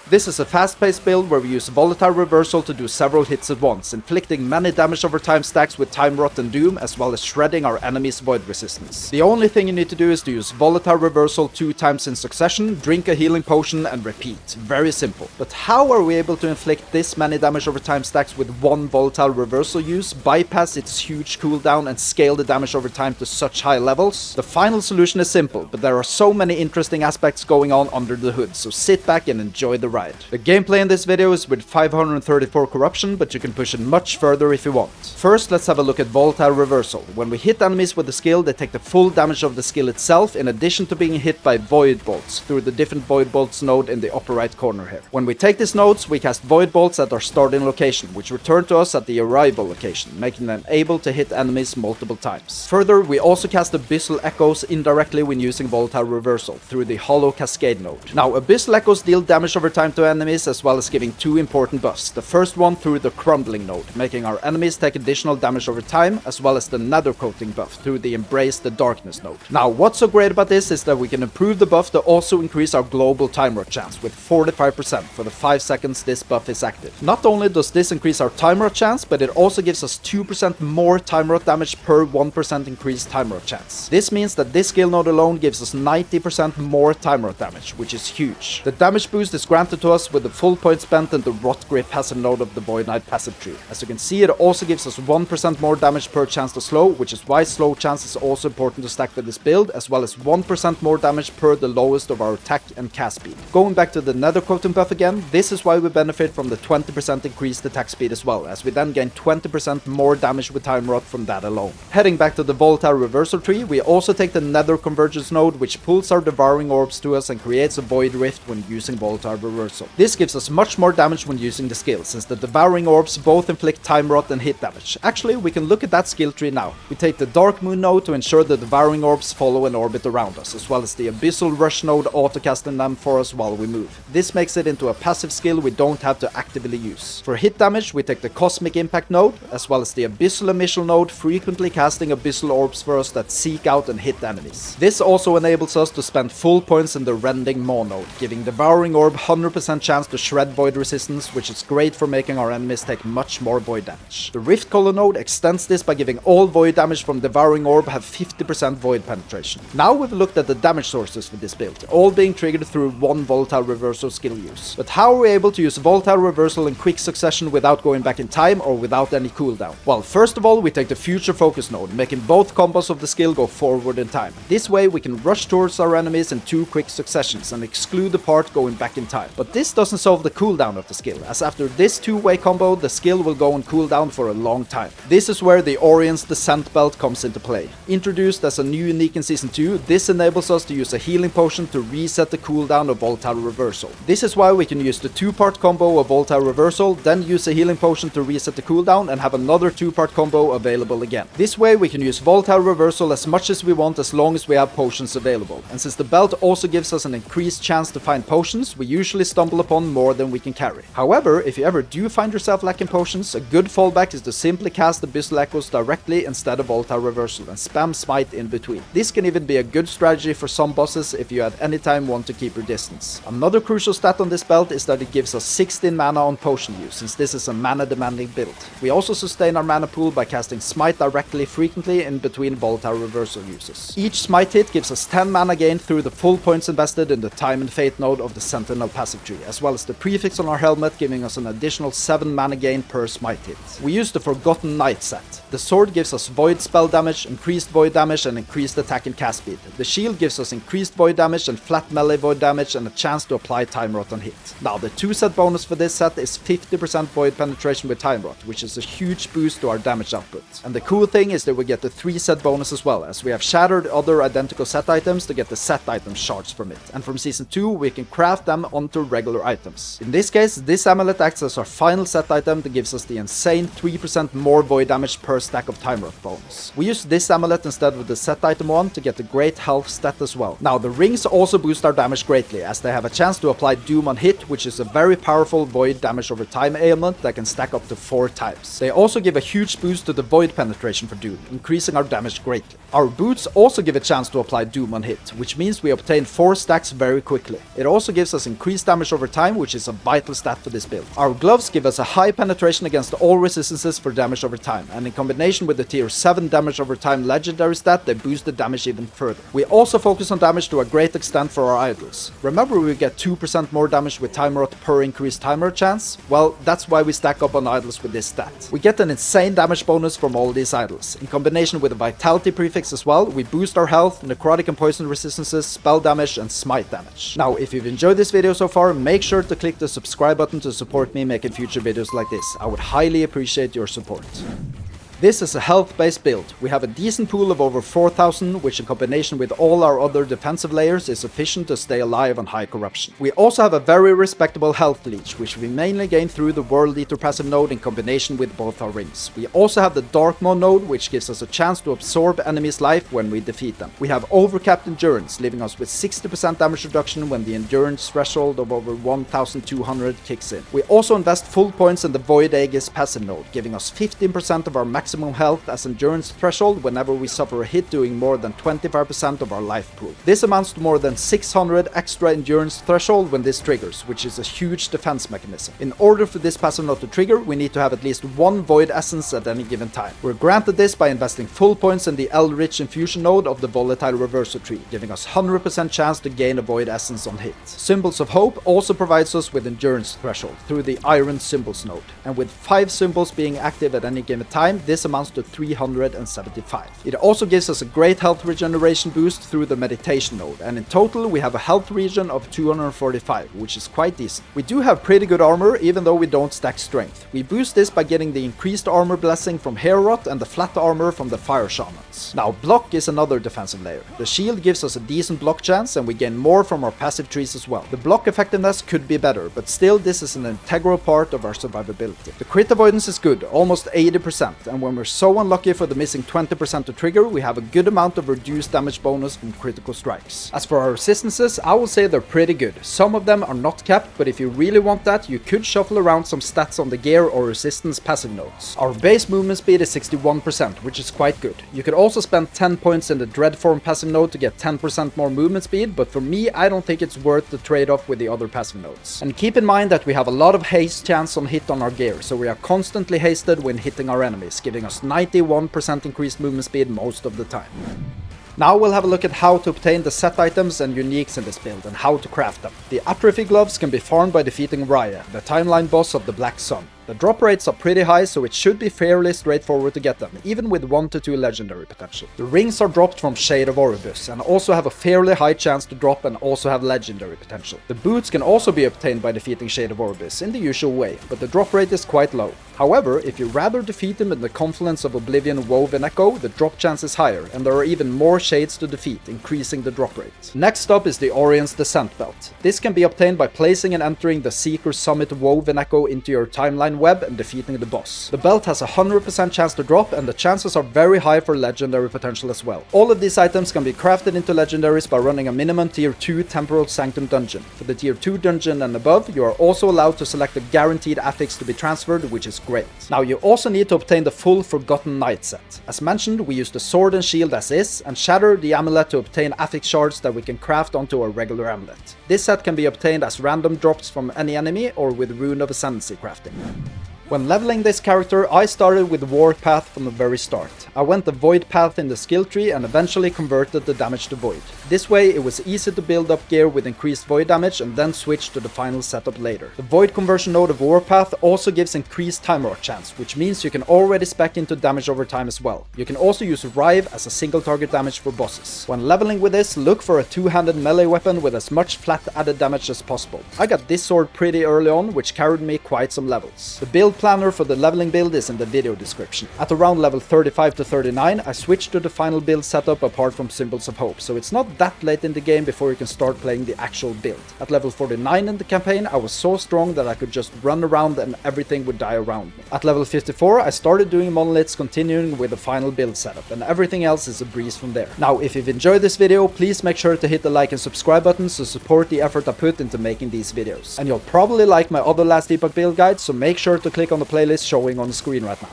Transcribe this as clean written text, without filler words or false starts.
This is a fast-paced build where we use Volatile Reversal to do several hits at once, inflicting many damage over time stacks with Time Rot and Doom, as well as shredding our enemy's void resistance. The only thing you need to do is to use Volatile Reversal 2 times in succession, drink a healing potion and repeat. Very simple. But how are we able to inflict this many damage over time stacks with one Volatile Reversal use, bypass its huge cooldown and scale the damage over time to such high levels? The final solution is simple, but there are so many interesting aspects going on under the hood, so sit back and enjoy the ride. The gameplay in this video is with 534 corruption, but you can push it much further if you want. First, let's have a look at Volatile Reversal. When we hit enemies with the skill, they take the full damage of the skill itself, in addition to being hit by Void Bolts through the different Void Bolts node in the upper right corner here. When we take these nodes, we cast Void Bolts at our starting location, which return to us at the arrival location, making them able to hit enemies multiple times. Further, we also cast Abyssal Echoes indirectly when using Volatile Reversal through the Hollow Cascade node. Now, Abyssal Echoes deal damage over time to enemies, as well as giving two important buffs. The first one through the Crumbling node, making our enemies take additional damage over time, as well as the Nether Coating buff through the Embrace the Darkness node. Now, what's so great about this is that we can improve the buff to also increase our global Time Rot chance with 45% for the 5 seconds this buff is active. Not only does this increase our Time Rot chance, but it also gives us 2% more Time Rot damage per 1% increased Time Rot chance. This means that this skill node alone gives us 90% more Time Rot damage, which is huge. The damage boost is granted to us with the full point spent in the Rot Grip passive node of the Void Knight passive tree. As you can see, it also gives us 1% more damage per chance to slow, which is why slow chance is also important to stack with this build, as well as 1% more damage per the lowest of our attack and cast speed. Going back to the Nether Coating buff again, this is why we benefit from the 20% increased attack speed as well, as we then gain 20% more damage with Time Rot from that alone. Heading back to the Volatile Reversal tree, we also take the Nether Convergence node, which pulls our Devouring Orbs to us and creates a Void Rift when using Volatile Reversal. This gives us much more damage when using the skill, since the Devouring Orbs both inflict Time Rot and hit damage. Actually, we can look at that skill tree now. We take the Dark Moon node to ensure the Devouring Orbs follow an orbit around us, as well as the Abyssal Rush node autocasting them for us while we move. This makes it into a passive skill we don't have to actively use. For hit damage, we take the Cosmic Impact node, as well as the Abyssal Emission node, frequently casting Abyssal Orbs for us that seek out and hit enemies. This also enables us to spend full points in the Rending Maw node, giving Devouring Orb 100% chance to shred void resistance, which is great for making our enemies take much more void damage. The Rift Collar node extends this by giving all void damage from Devouring Orb have 50% void penetration. Now we've looked at the damage sources for this build, all being triggered through one Volatile Reversal skill use. But how are we able to use Volatile Reversal in quick succession without going back in time or without any cooldown? Well, first of all, we take the Future Focus node, making both combos of the skill go forward in time. This way we can rush towards our enemies in 2 quick successions and exclude the part going back in time. But this doesn't solve the cooldown of the skill, as after this 2-way combo, the skill will go on cooldown for a long time. This is where the Orion's Descent belt comes into play. Introduced as a new unique in Season 2, this enables us to use a healing potion to reset the cooldown of Volatile Reversal. This is why we can use the 2-part combo of Volatile Reversal, then use a healing potion to reset the cooldown and have another 2-part combo available again. This way we can use Volatile Reversal as much as we want as long as we have potions available. And since the belt also gives us an increased chance to find potions, we usually stumble upon more than we can carry. However, if you ever do find yourself lacking potions, a good fallback is to simply cast Abyssal Echoes directly instead of Volatile Reversal and spam Smite in between. This can even be a good strategy for some bosses if you at any time want to keep your distance. Another crucial stat on this belt is that it gives us 16 mana on potion use, since this is a mana demanding build. We also sustain our mana pool by casting Smite directly frequently in between Volatile Reversal uses. Each Smite hit gives us 10 mana gain through the full points invested in the Time and Fate node of the Sentinel passive tree, as well as the prefix on our helmet giving us an additional 7 mana gain per Smite hit. We use the Forgotten Knight set. The sword gives us void spell damage, increased void damage and increased attack and cast speed. The shield gives us increased void damage and flat melee void damage and a chance to apply Time Rot on hit. Now the 2-set bonus for this set is 50% void penetration with Time Rot, which is a huge boost to our damage output. And the cool thing is that we get the 3-set bonus as well, as we have shattered other identical set items to get the set item shards from it. And from Season 2 we can craft them onto regular items. In this case, this amulet acts as our final set item that gives us the insane 3% more void damage per stack of Time Rot bonus. We use this amulet instead of the set item one to get the great health stat as well. Now the rings also boost our damage greatly, as they have a chance to apply Doom on hit, which is a very powerful void damage over time ailment that can stack up to 4 times. They also give a huge boost to the void penetration for Doom, increasing our damage greatly. Our boots also give a chance to apply Doom on hit, which means we obtain 4 stacks very quickly. It also gives us increased damage damage over time, which is a vital stat for this build. Our gloves give us a high penetration against all resistances for damage over time, and in combination with the tier 7 damage over time legendary stat, they boost the damage even further. We also focus on damage to a great extent for our idols. Remember we get 2% more damage with time rot per increased time rot chance? Well, that's why we stack up on idols with this stat. We get an insane damage bonus from all these idols. In combination with a vitality prefix as well, we boost our health, necrotic and poison resistances, spell damage and smite damage. Now, if you've enjoyed this video so far, make sure to click the subscribe button to support me making future videos like this. I would highly appreciate your support. This is a health-based build. We have a decent pool of over 4,000, which in combination with all our other defensive layers is sufficient to stay alive on high corruption. We also have a very respectable health leech, which we mainly gain through the World Eater passive node in combination with both our rings. We also have the Dark Maw node, which gives us a chance to absorb enemies' life when we defeat them. We have overcapped endurance, leaving us with 60% damage reduction when the endurance threshold of over 1,200 kicks in. We also invest full points in the Void Aegis passive node, giving us 15% of our maximum health as endurance threshold whenever we suffer a hit doing more than 25% of our life pool. This amounts to more than 600 extra endurance threshold when this triggers, which is a huge defense mechanism. In order for this passive not to trigger, we need to have at least one Void Essence at any given time. We're granted this by investing full points in the Eldritch Infusion node of the Volatile Reversal tree, giving us 100% chance to gain a Void Essence on hit. Symbols of Hope also provides us with endurance threshold through the Iron Symbols node, and with 5 symbols being active at any given time, this amounts to 375. It also gives us a great health regeneration boost through the meditation node, and in total we have a health regen of 245, which is quite decent. We do have pretty good armor even though we don't stack strength. We boost this by getting the increased armor blessing from Hair Rot and the flat armor from the Fire Shamans. Now block is another defensive layer. The shield gives us a decent block chance and we gain more from our passive trees as well. The block effectiveness could be better, but still this is an integral part of our survivability. The crit avoidance is good, almost 80%, and when we're so unlucky for the missing 20% to trigger, we have a good amount of reduced damage bonus from critical strikes. As for our resistances, I will say they're pretty good. Some of them are not capped, but if you really want that, you could shuffle around some stats on the gear or resistance passive nodes. Our base movement speed is 61%, which is quite good. You could also spend 10 points in the Dreadform passive node to get 10% more movement speed, but for me, I don't think it's worth the trade-off with the other passive nodes. And keep in mind that we have a lot of haste chance on hit on our gear, so we are constantly hasted when hitting our enemies, giving us 91% increased movement speed most of the time. Now we'll have a look at how to obtain the set items and uniques in this build and how to craft them. The Atrophy gloves can be farmed by defeating Raya, the timeline boss of the Black Sun. The drop rates are pretty high, so it should be fairly straightforward to get them, even with 1 to 2 legendary potential. The rings are dropped from Shade of Oribus, and also have a fairly high chance to drop and also have legendary potential. The boots can also be obtained by defeating Shade of Oribus in the usual way, but the drop rate is quite low. However, if you rather defeat him in the Confluence of Oblivion, Woe and Echo, the drop chance is higher, and there are even more shades to defeat, increasing the drop rate. Next up is the Orion's Descent Belt. This can be obtained by placing and entering the Seeker Summit Woe and Echo into your timeline web and defeating the boss. The belt has a 100% chance to drop, and the chances are very high for legendary potential as well. All of these items can be crafted into legendaries by running a minimum tier 2 Temporal Sanctum dungeon. For the tier 2 dungeon and above, you are also allowed to select a guaranteed affix to be transferred, which is great. Now you also need to obtain the full Forgotten Knight set. As mentioned, we use the sword and shield as is, and shatter the amulet to obtain affix shards that we can craft onto a regular amulet. This set can be obtained as random drops from any enemy or with Rune of Ascendancy crafting. When leveling this character, I started with Warpath from the very start. I went the Void path in the skill tree and eventually converted the damage to Void. This way it was easy to build up gear with increased Void damage and then switch to the final setup later. The Void conversion node of Warpath also gives increased time rot chance, which means you can already spec into damage over time as well. You can also use Rive as a single target damage for bosses. When leveling with this, look for a two-handed melee weapon with as much flat added damage as possible. I got this sword pretty early on, which carried me quite some levels. The build planner for the leveling build is in the video description. At around level 35 to 39, I switched to the final build setup apart from Symbols of Hope, so it's not that late in the game before you can start playing the actual build. At level 49 in the campaign, I was so strong that I could just run around and everything would die around me. At level 54, I started doing monoliths, continuing with the final build setup, and everything else is a breeze from there. Now, if you've enjoyed this video, please make sure to hit the like and subscribe buttons to support the effort I put into making these videos. And you'll probably like my other last Epoch build guides, so make sure to click on the playlist showing on the screen right now.